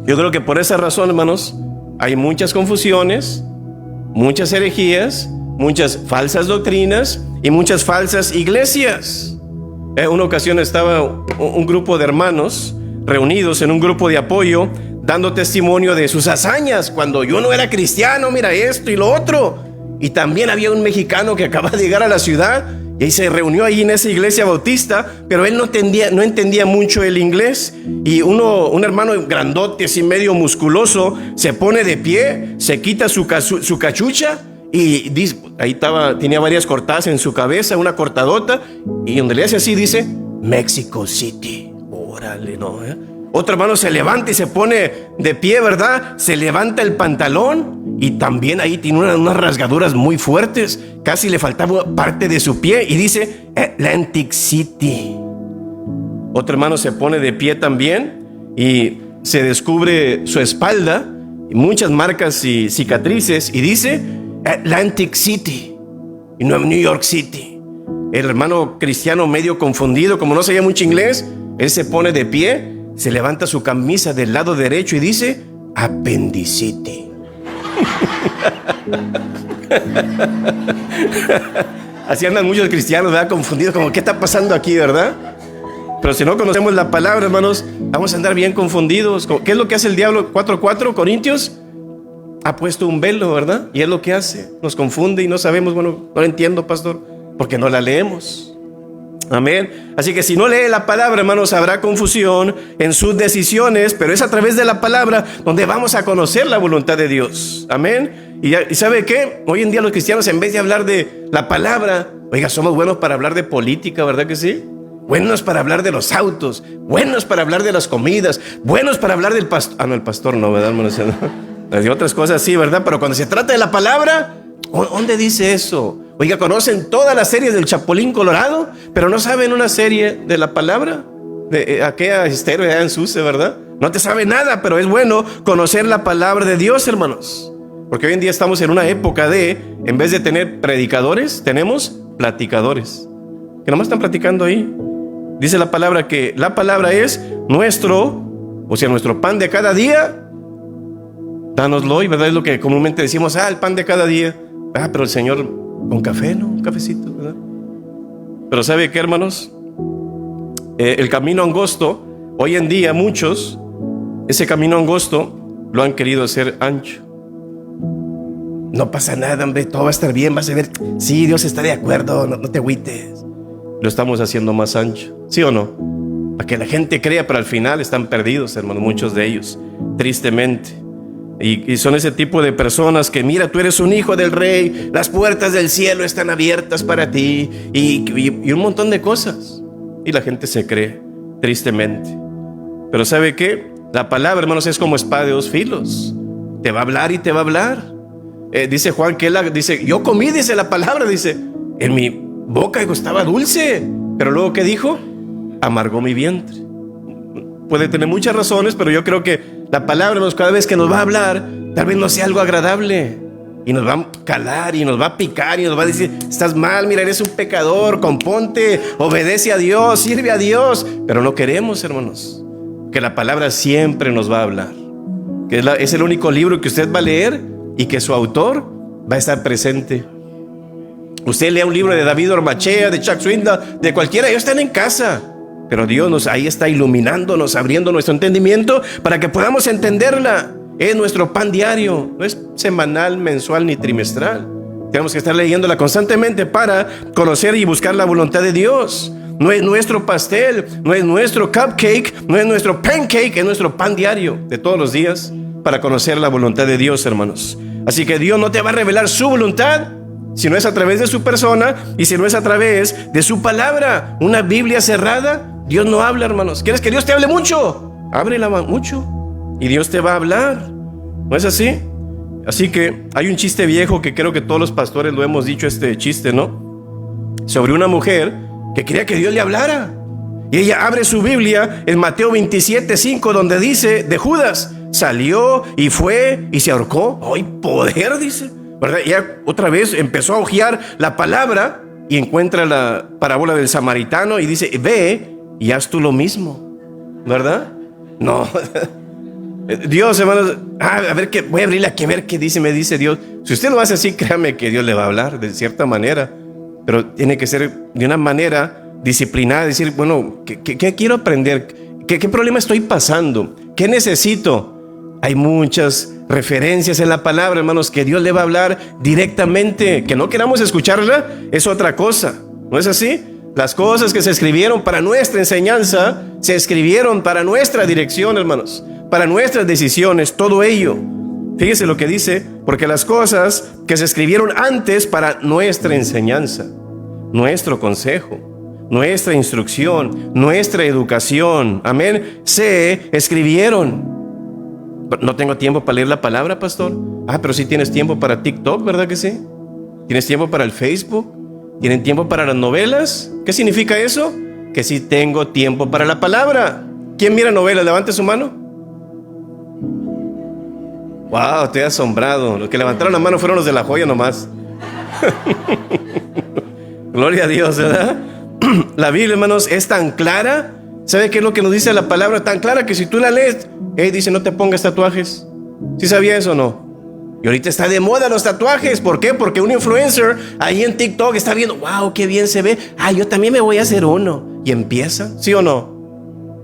Yo creo que por esa razón, hermanos, hay muchas confusiones, muchas herejías, muchas falsas doctrinas y muchas falsas iglesias. Una ocasión estaba un grupo de hermanos reunidos en un grupo de apoyo, dando testimonio de sus hazañas. Cuando yo no era cristiano, mira esto y lo otro. Y también había un mexicano que acaba de llegar a la ciudad y ahí se reunió ahí en esa iglesia bautista, pero él no entendía mucho el inglés. Y un hermano grandote, así medio musculoso, se pone de pie, se quita su cachucha y dice, ahí tenía varias cortadas en su cabeza, una cortadota, y donde le hace así dice Mexico City. Órale, ¿no? Otro hermano se levanta y se pone de pie, ¿verdad? Se levanta el pantalón y también ahí tiene unas rasgaduras muy fuertes. Casi le faltaba parte de su pie y dice Atlantic City. Otro hermano se pone de pie también y se descubre su espalda muchas marcas y cicatrices, y dice Atlantic City y no New York City. El hermano cristiano medio confundido, como no sabía mucho inglés, él se pone de pie, se levanta su camisa del lado derecho y dice Appendicity. Así andan muchos cristianos, ¿verdad? Confundidos, como ¿qué está pasando aquí, verdad? Pero si no conocemos la palabra, hermanos, vamos a andar bien confundidos. ¿Qué es lo que hace el diablo? 4:4 Corintios ha puesto un velo, ¿verdad? Y es lo que hace, nos confunde y no sabemos. Bueno, no lo entiendo, pastor, porque no la leemos. Amén. Así que si no lee la palabra, hermanos, habrá confusión en sus decisiones, pero es a través de la palabra donde vamos a conocer la voluntad de Dios. Amén. Y ¿sabe qué? Hoy en día los cristianos, en vez de hablar de la palabra, oiga, somos buenos para hablar de política, ¿verdad que sí? Buenos para hablar de los autos, buenos para hablar de las comidas, buenos para hablar del pastor. Ah, no, el pastor no, ¿verdad, hermanos? De otras cosas sí, ¿verdad? Pero cuando se trata de la palabra, ¿dónde dice eso? Oiga, conocen todas las series del Chapulín Colorado, pero no saben una serie de la palabra, de aquella estéreo allá en Suce, ¿verdad? No te sabe nada, pero es bueno conocer la palabra de Dios, hermanos. Porque hoy en día estamos en una época en vez de tener predicadores, tenemos platicadores, que nomás están platicando ahí. Dice la palabra que la palabra es nuestro pan de cada día. Dánoslo hoy, ¿verdad? Es lo que comúnmente decimos, el pan de cada día. Pero el Señor con café, ¿no? Un cafecito, ¿verdad? Pero ¿sabe qué, hermanos? El camino angosto, hoy en día muchos, ese camino angosto lo han querido hacer ancho. No pasa nada, hombre, todo va a estar bien, vas a ver. Sí, Dios está de acuerdo, no te agüites. Lo estamos haciendo más ancho, ¿sí o no? Para que la gente crea, pero al final están perdidos, hermanos, muchos de ellos, tristemente. Y son ese tipo de personas que, mira, tú eres un hijo del rey, las puertas del cielo están abiertas para ti, y un montón de cosas. Y la gente se cree, tristemente. Pero ¿sabe qué? La palabra, hermanos, es como espada de dos filos. Te va a hablar y te va a hablar. Dice Juan que dice, yo comí, dice la palabra, dice, en mi boca estaba dulce, pero luego ¿qué dijo? Amargó mi vientre. Puede tener muchas razones, pero yo creo que la palabra, cada vez que nos va a hablar, tal vez no sea algo agradable, y nos va a calar y nos va a picar y nos va a decir, estás mal, mira, eres un pecador, componte, obedece a Dios, sirve a Dios. Pero no queremos, hermanos, que la palabra siempre nos va a hablar, que es el único libro que usted va a leer y que su autor va a estar presente. Usted lea un libro de David Ormachea, de Chuck Swindoll, de cualquiera, ellos están en casa, pero Dios ahí está iluminándonos, abriendo nuestro entendimiento para que podamos entenderla. Es nuestro pan diario, no es semanal, mensual ni trimestral. Tenemos que estar leyéndola constantemente para conocer y buscar la voluntad de Dios. No es nuestro pastel, no es nuestro cupcake, no es nuestro pancake, es nuestro pan diario de todos los días para conocer la voluntad de Dios, hermanos. Así que Dios no te va a revelar su voluntad si no es a través de su persona y si no es a través de su palabra. Una Biblia cerrada, Dios no habla, hermanos. ¿Quieres que Dios te hable mucho? Ábrela mucho y Dios te va a hablar. ¿No es así? Así que hay un chiste viejo que creo que todos los pastores lo hemos dicho, este chiste, ¿no? Sobre una mujer que quería que Dios le hablara. Y ella abre su Biblia en Mateo 27:5, donde dice de Judas, salió y fue y se ahorcó. ¡Ay, poder! Dice, ¿verdad? Y otra vez empezó a hojear la palabra y encuentra la parábola del samaritano y dice, ve y haz tú lo mismo, ¿verdad? No. Dios, hermanos, a ver qué, voy a abrirla aquí a ver qué dice, me dice Dios. Si usted lo hace así, créame que Dios le va a hablar de cierta manera, pero tiene que ser de una manera disciplinada, decir, bueno, ¿qué quiero aprender? ¿Qué problema estoy pasando? ¿Qué necesito? Hay muchas referencias en la palabra, hermanos, que Dios le va a hablar directamente. Que no queramos escucharla es otra cosa, ¿no es así? Las cosas que se escribieron para nuestra enseñanza se escribieron para nuestra dirección, hermanos, para nuestras decisiones, todo ello. Fíjese lo que dice, porque las cosas que se escribieron antes para nuestra enseñanza, nuestro consejo, nuestra instrucción, nuestra educación, amén, se escribieron. No tengo tiempo para leer la palabra, pastor. Pero sí tienes tiempo para TikTok, ¿verdad que sí? ¿Tienes tiempo para el Facebook? ¿Tienen tiempo para las novelas? ¿Qué significa eso? Que sí tengo tiempo para la palabra. ¿Quién mira novelas? Levante su mano. Wow, estoy asombrado. Los que levantaron la mano fueron los de la joya nomás. Gloria a Dios, ¿verdad? La Biblia, hermanos, es tan clara. ¿Sabe qué es lo que nos dice la palabra? Tan clara que si tú la lees, dice no te pongas tatuajes. ¿Sí sabía eso o no? Y ahorita está de moda los tatuajes. ¿Por qué? Porque un influencer ahí en TikTok está viendo, wow, qué bien se ve. Yo también me voy a hacer uno. Y empieza, ¿sí o no?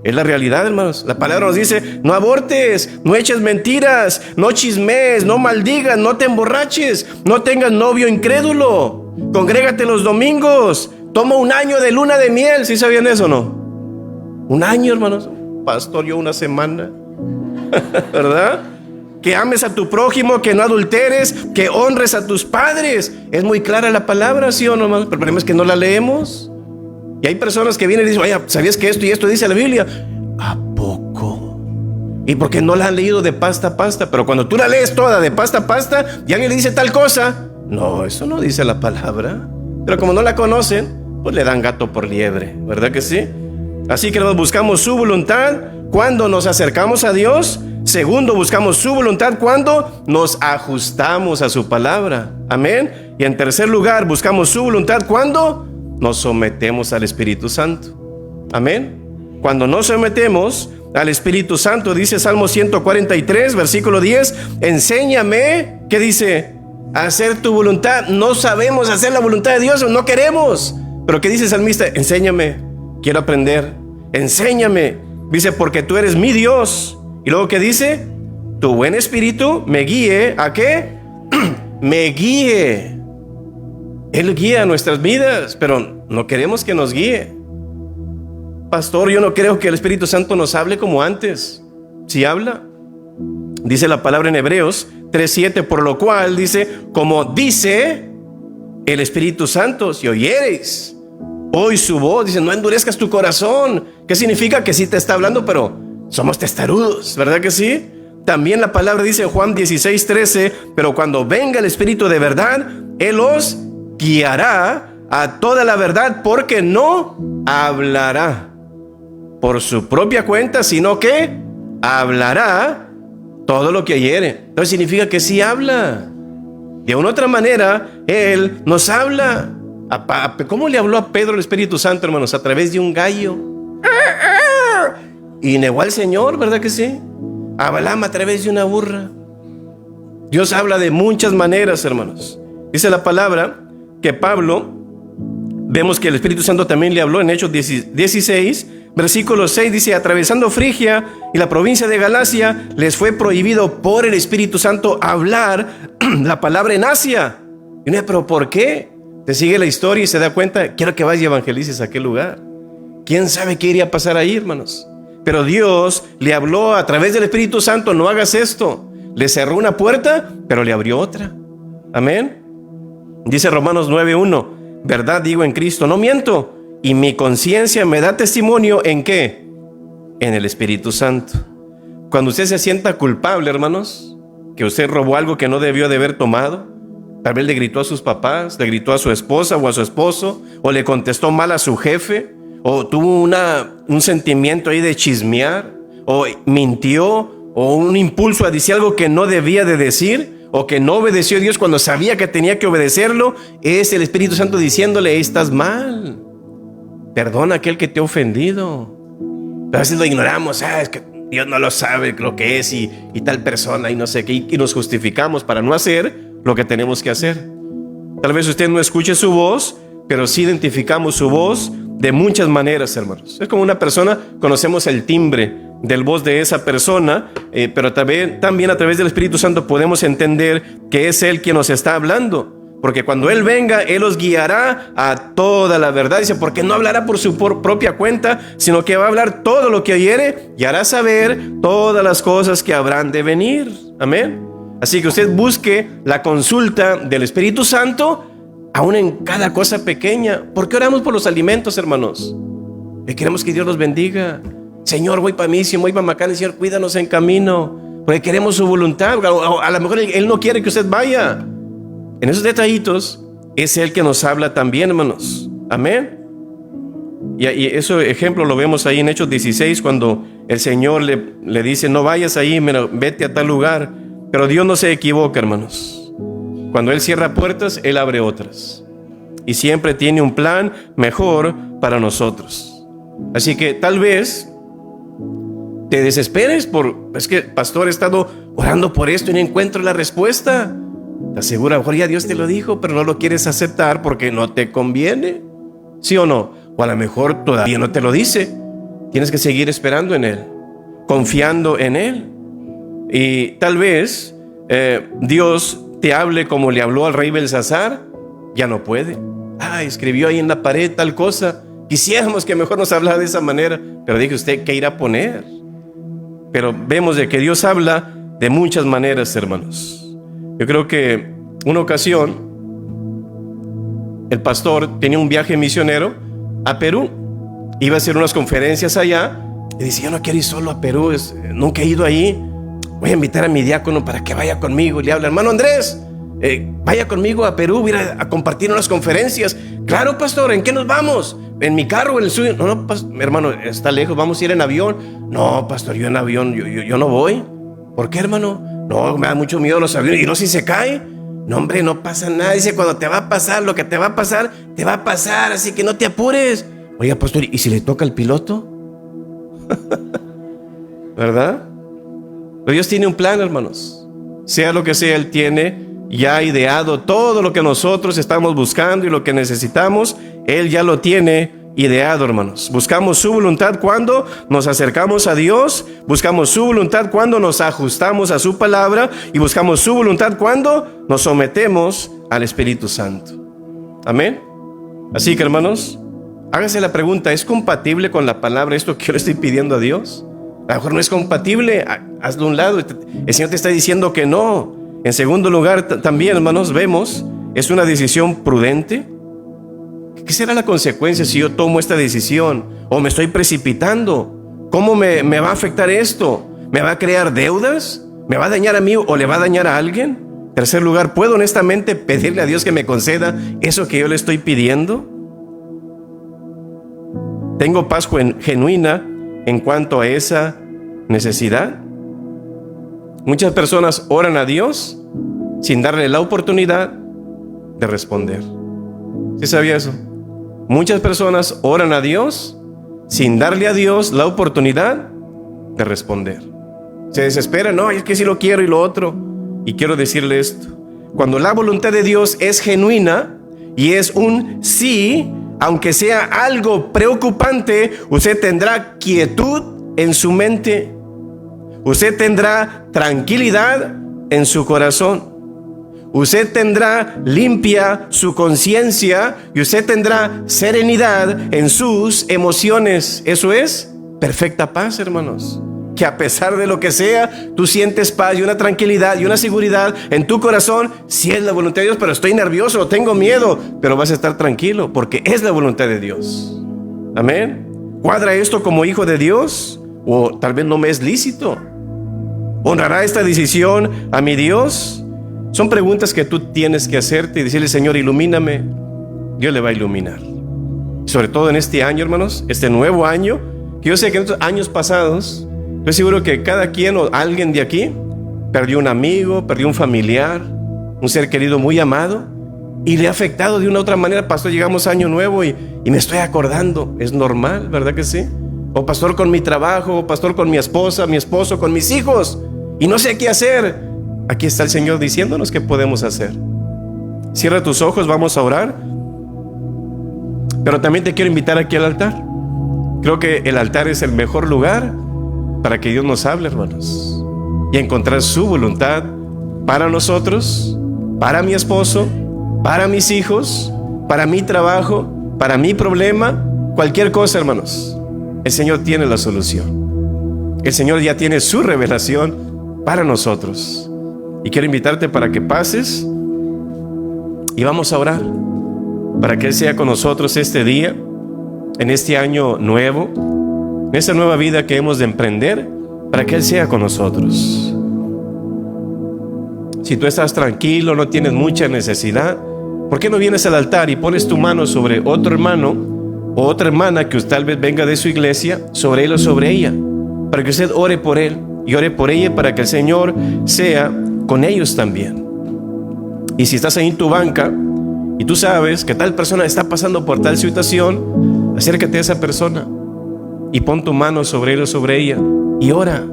Es la realidad, hermanos. La palabra nos dice, no abortes, no eches mentiras, no chismes, no maldigas, no te emborraches, no tengas novio incrédulo, congrégate los domingos, toma un año de luna de miel. ¿Sí sabían eso o no? Un año, hermanos. Pastor, yo una semana. ¿Verdad? Que ames a tu prójimo, que no adulteres, que honres a tus padres. Es muy clara la palabra, ¿sí o no, hermanos? Pero el problema es que no la leemos. Y hay personas que vienen y dicen, oye, ¿sabías que esto y esto dice la Biblia? ¿A poco? ¿Y por qué no la han leído de pasta a pasta? Pero cuando tú la lees toda de pasta a pasta y alguien le dice tal cosa, no, eso no dice la palabra. Pero como no la conocen, pues le dan gato por liebre, ¿verdad que sí? Así que nos buscamos su voluntad cuando nos acercamos a Dios. Segundo, buscamos su voluntad cuando nos ajustamos a su palabra. Amén. Y en tercer lugar, buscamos su voluntad cuando nos sometemos al Espíritu Santo. Amén. Cuando nos sometemos al Espíritu Santo, dice Salmo 143, versículo 10, enséñame, ¿qué dice? A hacer tu voluntad. No sabemos hacer la voluntad de Dios, no queremos. Pero ¿qué dice el salmista? Enséñame, quiero aprender. Enséñame. Dice, porque tú eres mi Dios. Y luego ¿qué dice? Tu buen espíritu me guíe, ¿a qué? Me guíe. Él guía nuestras vidas, pero no queremos que nos guíe. Pastor, yo no creo que el Espíritu Santo nos hable como antes. Si habla, dice la palabra en Hebreos 3:7, por lo cual dice, como dice el Espíritu Santo, si oyereis hoy su voz, dice, no endurezcas tu corazón. ¿Qué significa? Que sí te está hablando, pero somos testarudos, ¿verdad que sí? También la palabra dice en Juan 16:13, pero cuando venga el Espíritu de verdad, Él os guiará a toda la verdad, porque no hablará por su propia cuenta, sino que hablará todo lo que oyere. Entonces significa que sí habla. De una u otra manera, Él nos habla. ¿Cómo le habló a Pedro el Espíritu Santo, hermanos? A través de un gallo. Y negó al Señor, ¿verdad que sí? A Balaam a través de una burra. Dios habla de muchas maneras, hermanos. Dice la palabra que Pablo, vemos que el Espíritu Santo también le habló en Hechos 16, versículo 6, dice, atravesando Frigia y la provincia de Galacia, les fue prohibido por el Espíritu Santo hablar la palabra en Asia. Y uno, pero ¿por qué? Te sigue la historia y se da cuenta, quiero que vayas y evangelices a aquel lugar. ¿Quién sabe qué iría a pasar ahí, hermanos? Pero Dios le habló a través del Espíritu Santo, no hagas esto. Le cerró una puerta, pero le abrió otra. Amén. Dice Romanos 9:1, verdad digo en Cristo, no miento, y mi conciencia me da testimonio, ¿en qué? En el Espíritu Santo. Cuando usted se sienta culpable, hermanos, que usted robó algo que no debió de haber tomado, tal vez le gritó a sus papás, le gritó a su esposa o a su esposo, o le contestó mal a su jefe, o tuvo un sentimiento ahí de chismear, o mintió, o un impulso a decir algo que no debía de decir, o que no obedeció a Dios cuando sabía que tenía que obedecerlo, es el Espíritu Santo diciéndole, estás mal, perdona a aquel que te ha ofendido. Pero a veces lo ignoramos, es que Dios no lo sabe lo que es y tal persona y no sé qué, y nos justificamos para no hacer lo que tenemos que hacer. Tal vez usted no escuche su voz, pero sí identificamos su voz de muchas maneras, hermanos. Es como una persona, conocemos el timbre del voz de esa persona, pero también a través del Espíritu Santo podemos entender que es Él quien nos está hablando. Porque cuando Él venga, Él os guiará a toda la verdad. Dice, porque no hablará por su propia cuenta, sino que va a hablar todo lo que oyere y hará saber todas las cosas que habrán de venir. Amén. Así que usted busque la consulta del Espíritu Santo, aún en cada cosa pequeña. ¿Por qué oramos por los alimentos, hermanos? Y queremos que Dios los bendiga. Señor, voy para mí, si voy para Macán, Señor, cuídanos en camino, porque queremos su voluntad. A lo mejor Él no quiere que usted vaya. En esos detallitos es Él que nos habla también, hermanos. Amén. Y ese ejemplo lo vemos ahí en Hechos 16, cuando el Señor le dice, no vayas ahí, vete a tal lugar. Pero Dios no se equivoca, hermanos. Cuando Él cierra puertas, Él abre otras. Y siempre tiene un plan mejor para nosotros. Así que tal vez te desesperes es que, pastor, he estado orando por esto y no encuentro la respuesta. Te aseguro, a lo mejor ya Dios te lo dijo, pero no lo quieres aceptar porque no te conviene. ¿Sí o no? O a lo mejor todavía no te lo dice. Tienes que seguir esperando en Él, confiando en Él. Y tal vez Dios te hable como le habló al rey Belsasar. Ya no puede. Escribió ahí en la pared tal cosa. Quisiéramos que mejor nos hablara de esa manera, pero dije, usted qué irá a poner. Pero vemos de que Dios habla de muchas maneras, hermanos. Yo creo que una ocasión el pastor tenía un viaje misionero a Perú. Iba a hacer unas conferencias allá y dice, yo no quiero ir solo a Perú, nunca he ido ahí. Voy a invitar a mi diácono para que vaya conmigo. Y le habla, hermano Andrés, vaya conmigo a Perú, voy a compartir unas conferencias. Claro, pastor, ¿en qué nos vamos? ¿En mi carro o en el suyo? No, hermano, está lejos, vamos a ir en avión. No, pastor, yo en avión, yo no voy. ¿Por qué, hermano? No, me da mucho miedo los aviones. ¿Y no si se cae? No, hombre, no pasa nada. Dice, cuando te va a pasar, lo que te va a pasar, te va a pasar, así que no te apures. Oiga, pastor, ¿y si le toca al piloto? ¿Verdad? Pero Dios tiene un plan, hermanos. Sea lo que sea, Él tiene ya ideado todo lo que nosotros estamos buscando y lo que necesitamos. Él ya lo tiene ideado, hermanos. Buscamos su voluntad cuando nos acercamos a Dios. Buscamos su voluntad cuando nos ajustamos a su palabra. Y buscamos su voluntad cuando nos sometemos al Espíritu Santo. Amén. Así que, hermanos, hágase la pregunta, ¿es compatible con la palabra esto que yo le estoy pidiendo a Dios? A lo mejor no es compatible, hazlo a un lado. El Señor te está diciendo que no. En segundo lugar, también, hermanos, vemos, es una decisión prudente. ¿Qué será la consecuencia si yo tomo esta decisión o me estoy precipitando? ¿Cómo me va a afectar esto? ¿Me va a crear deudas? ¿Me va a dañar a mí o le va a dañar a alguien? En tercer lugar, ¿puedo honestamente pedirle a Dios que me conceda eso que yo le estoy pidiendo? ¿Tengo paz genuina en cuanto a esa necesidad? Muchas personas oran a Dios sin darle la oportunidad de responder. ¿Sí sabía eso? Muchas personas oran a Dios sin darle a Dios la oportunidad de responder. Se desesperan, no, es que sí lo quiero y lo otro. Y quiero decirle esto: cuando la voluntad de Dios es genuina y es un sí, aunque sea algo preocupante, usted tendrá quietud en su mente. Usted tendrá tranquilidad en su corazón. Usted tendrá limpia su conciencia y usted tendrá serenidad en sus emociones. Eso es perfecta paz, hermanos. Que a pesar de lo que sea, tú sientes paz y una tranquilidad y una seguridad en tu corazón. Si es la voluntad de Dios, pero estoy nervioso, tengo miedo, pero vas a estar tranquilo porque es la voluntad de Dios. Amén. ¿Cuadra esto como hijo de Dios? O tal vez no me es lícito. ¿Honrará esta decisión a mi Dios? Son preguntas que tú tienes que hacerte y decirle, Señor, ilumíname. Dios le va a iluminar. Sobre todo en este año, hermanos, este nuevo año, que yo sé que en estos años pasados, estoy seguro que cada quien o alguien de aquí perdió un amigo, perdió un familiar, un ser querido muy amado, y le ha afectado de una u otra manera. Pastor, llegamos a año nuevo y me estoy acordando. Es normal, ¿verdad que sí? O pastor, con mi trabajo, o pastor, con mi esposa, mi esposo, con mis hijos, y no sé qué hacer. Aquí está el Señor diciéndonos qué podemos hacer. Cierra tus ojos, vamos a orar. Pero también te quiero invitar aquí al altar. Creo que el altar es el mejor lugar para que Dios nos hable, hermanos, y encontrar su voluntad para nosotros, para mi esposo, para mis hijos, para mi trabajo, para mi problema, cualquier cosa, hermanos. El Señor tiene la solución. El Señor ya tiene su revelación para nosotros. Y quiero invitarte para que pases y vamos a orar para que Él sea con nosotros este día, en este año nuevo, en esta nueva vida que hemos de emprender, para que Él sea con nosotros. Si tú estás tranquilo, no tienes mucha necesidad, ¿por qué no vienes al altar y pones tu mano sobre otro hermano o otra hermana que tal vez venga de su iglesia, sobre él o sobre ella, para que usted ore por él y ore por ella, para que el Señor sea con ellos también. Y si estás ahí en tu banca y tú sabes que tal persona está pasando por tal situación, acércate a esa persona y pon tu mano sobre él o sobre ella y ora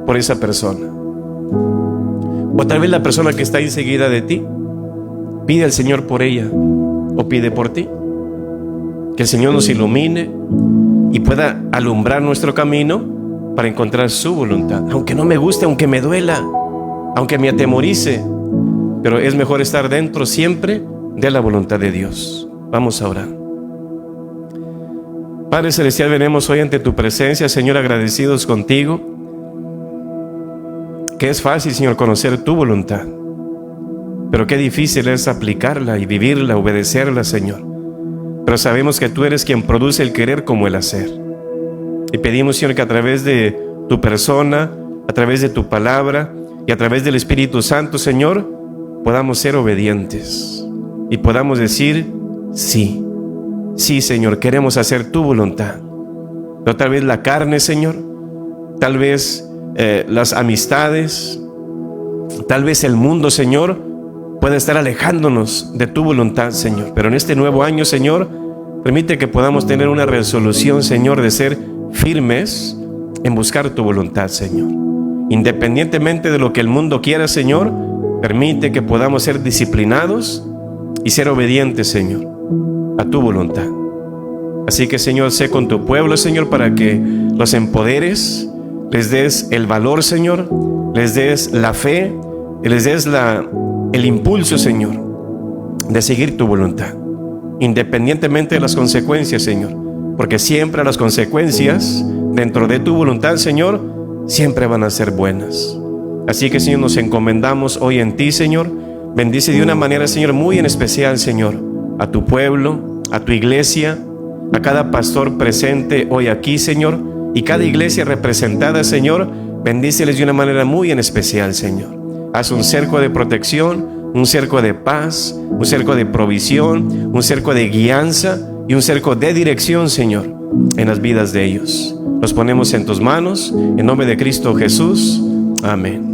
por esa persona. O tal vez la persona que está enseguida de ti, pide al Señor por ella o pide por ti. Que el Señor nos ilumine y pueda alumbrar nuestro camino para encontrar su voluntad. Aunque no me guste, aunque me duela, aunque me atemorice, pero es mejor estar dentro siempre de la voluntad de Dios. Vamos a orar. Padre Celestial, venimos hoy ante tu presencia, Señor, agradecidos contigo, que es fácil, Señor, conocer tu voluntad, pero qué difícil es aplicarla y vivirla, obedecerla, Señor. Pero sabemos que tú eres quien produce el querer como el hacer. Y pedimos, Señor, que a través de tu persona, a través de tu palabra y a través del Espíritu Santo, Señor, podamos ser obedientes y podamos decir sí. Sí, Señor, queremos hacer tu voluntad. No tal vez la carne, Señor, tal vez las amistades, tal vez el mundo, Señor, puede estar alejándonos de tu voluntad, Señor. Pero en este nuevo año, Señor, permite que podamos tener una resolución, Señor, de ser firmes en buscar tu voluntad, Señor. Independientemente de lo que el mundo quiera, Señor, permite que podamos ser disciplinados y ser obedientes, Señor, a tu voluntad. Así que, Señor, sé con tu pueblo, Señor, para que los empoderes, les des el valor, Señor, les des la fe, les des el impulso, Señor, de seguir tu voluntad, independientemente de las consecuencias, Señor, porque siempre las consecuencias dentro de tu voluntad, Señor, siempre van a ser buenas. Así que, Señor, nos encomendamos hoy en ti, Señor. Bendice de una manera, Señor, muy en especial, Señor, a tu pueblo, a tu iglesia, a cada pastor presente hoy aquí, Señor, y cada iglesia representada, Señor. Bendíceles de una manera muy en especial, Señor. Haz un cerco de protección, un cerco de paz, un cerco de provisión, un cerco de guianza y un cerco de dirección, Señor, en las vidas de ellos. Los ponemos en tus manos, en nombre de Cristo Jesús. Amén.